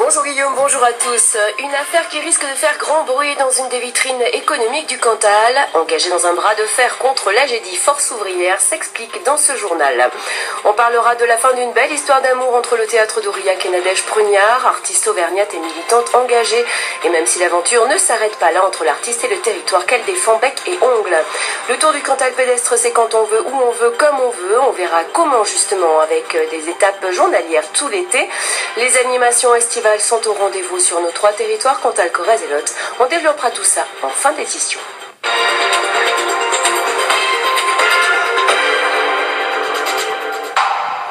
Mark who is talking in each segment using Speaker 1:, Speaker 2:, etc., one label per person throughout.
Speaker 1: Bonjour Guillaume, bonjour à tous. Une affaire qui risque de faire grand bruit dans une des vitrines économiques du Cantal. Engagée dans un bras de fer contre l'AGEDI Force ouvrière s'explique dans ce journal. On parlera de la fin d'une belle histoire d'amour entre le théâtre d'Aurillac et Nadège Prugnard, artiste auvergnate et militante engagée. Et même si l'aventure ne s'arrête pas là entre l'artiste et le territoire qu'elle défend bec et ongle. Le tour du Cantal pédestre, c'est quand on veut, où on veut, comme on veut. On verra comment justement avec des étapes journalières tout l'été. Les animations estivales sont au rendez-vous sur nos 3 territoires, Cantal, Corrèze et Lot. On développera tout ça en fin d'édition.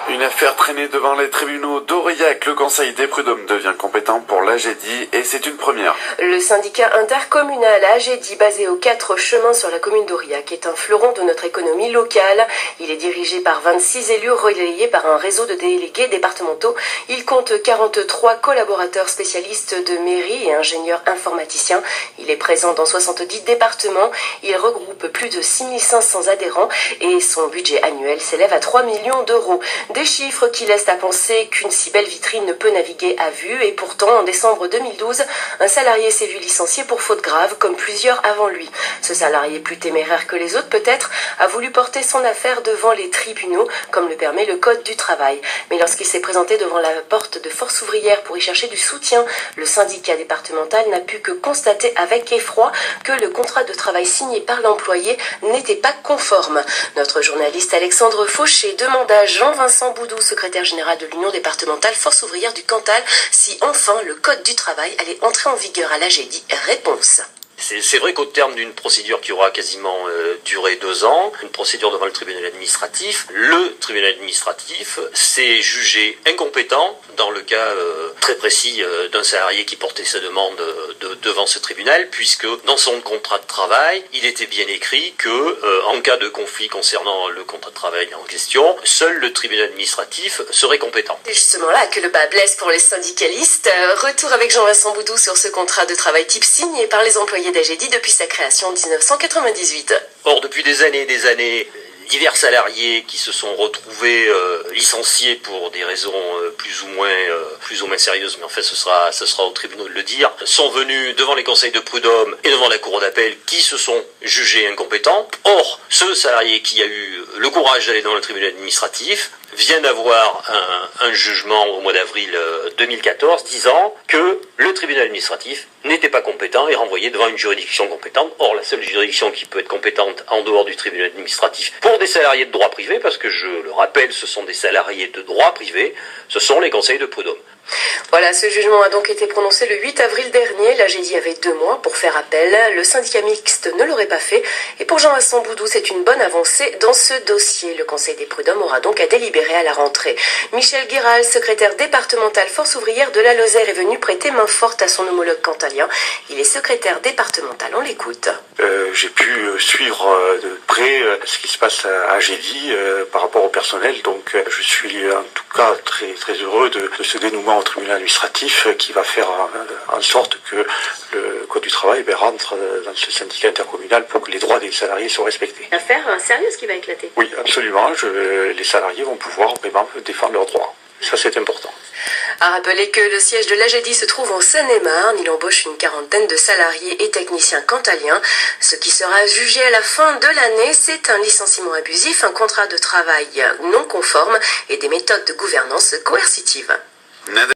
Speaker 2: Une affaire traînée devant les tribunaux d'Aurillac. Le Conseil des prud'hommes devient compétent pour l'AGEDI et c'est une première.
Speaker 1: Le syndicat intercommunal AGEDI, basé aux 4 chemins sur la commune d'Aurillac, est un fleuron de notre économie locale. Il est dirigé par 26 élus relayés par un réseau de délégués départementaux. Il compte 43 collaborateurs spécialistes de mairie et ingénieurs informaticiens. Il est présent dans 70 départements. Il regroupe plus de 6500 adhérents et son budget annuel s'élève à 3 millions d'euros. Des chiffres qui laissent à penser qu'une si belle vitrine ne peut naviguer à vue. Et pourtant, en décembre 2012, un salarié s'est vu licencié pour faute grave, comme plusieurs avant lui. Ce salarié, plus téméraire que les autres peut-être, a voulu porter son affaire devant les tribunaux, comme le permet le Code du travail. Mais lorsqu'il s'est présenté devant la porte de Force ouvrière pour y chercher du soutien, le syndicat départemental n'a pu que constater avec effroi que le contrat de travail signé par l'employé n'était pas conforme. Notre journaliste Alexandre Fauché demande à Jean-Vincent Boudou, secrétaire général de l'Union départementale Force ouvrière du Cantal, si enfin le Code du travail allait entrer en vigueur à l'AGEDI. Réponse.
Speaker 3: C'est vrai qu'au terme d'une procédure qui aura quasiment duré 2 ans, une procédure devant le tribunal administratif, le tribunal administratif s'est jugé incompétent dans le cas très précis d'un salarié qui portait sa demande devant ce tribunal, puisque dans son contrat de travail, il était bien écrit que en cas de conflit concernant le contrat de travail en question, seul le tribunal administratif serait compétent.
Speaker 1: C'est justement là que le bas blesse pour les syndicalistes. Retour avec Jean-Vincent Boudou sur ce contrat de travail type signé par les employés d'AGEDI depuis sa création en 1998.
Speaker 3: Or, depuis des années, divers salariés qui se sont retrouvés licenciés pour des raisons plus ou moins sérieuses, mais en fait ce sera au tribunal de le dire, sont venus devant les conseils de prud'hommes et devant la cour d'appel qui se sont jugés incompétents. Or, ce salarié qui a eu le courage d'aller devant le tribunal administratif vient d'avoir un jugement au mois d'avril 2014 disant que le tribunal administratif n'était pas compétent et renvoyé devant une juridiction compétente. Or, la seule juridiction qui peut être compétente en dehors du tribunal administratif pour des salariés de droit privé, parce que je le rappelle, ce sont des salariés de droit privé, ce sont les conseils de prud'hommes.
Speaker 1: Voilà, ce jugement a donc été prononcé le 8 avril dernier. L'AGEDI avait 2 mois pour faire appel. Le syndicat mixte ne l'aurait pas fait. Et pour Jean-Vincent Boudou, c'est une bonne avancée dans ce dossier. Le Conseil des prud'hommes aura donc à délibérer à la rentrée. Michel Guéral, secrétaire départemental Force ouvrière de la Lozère, est venu prêter main forte à son homologue cantalien. Il est secrétaire départemental. On l'écoute.
Speaker 4: J'ai pu suivre de près ce qui se passe à AGEDI par rapport au personnel. Donc je suis en tout cas très, très heureux de ce dénouement au tribunal administratif qui va faire en sorte que le Code du travail rentre dans ce syndicat intercommunal pour que les droits des salariés soient respectés.
Speaker 1: Une affaire sérieuse qui va éclater.
Speaker 4: Oui, absolument. Les salariés vont pouvoir vraiment défendre leurs droits. Ça, c'est important.
Speaker 1: À rappeler que le siège de l'AGEDI se trouve en Seine-et-Marne. Il embauche une 40aine de salariés et techniciens cantaliens. Ce qui sera jugé à la fin de l'année, c'est un licenciement abusif, un contrat de travail non conforme et des méthodes de gouvernance coercitives.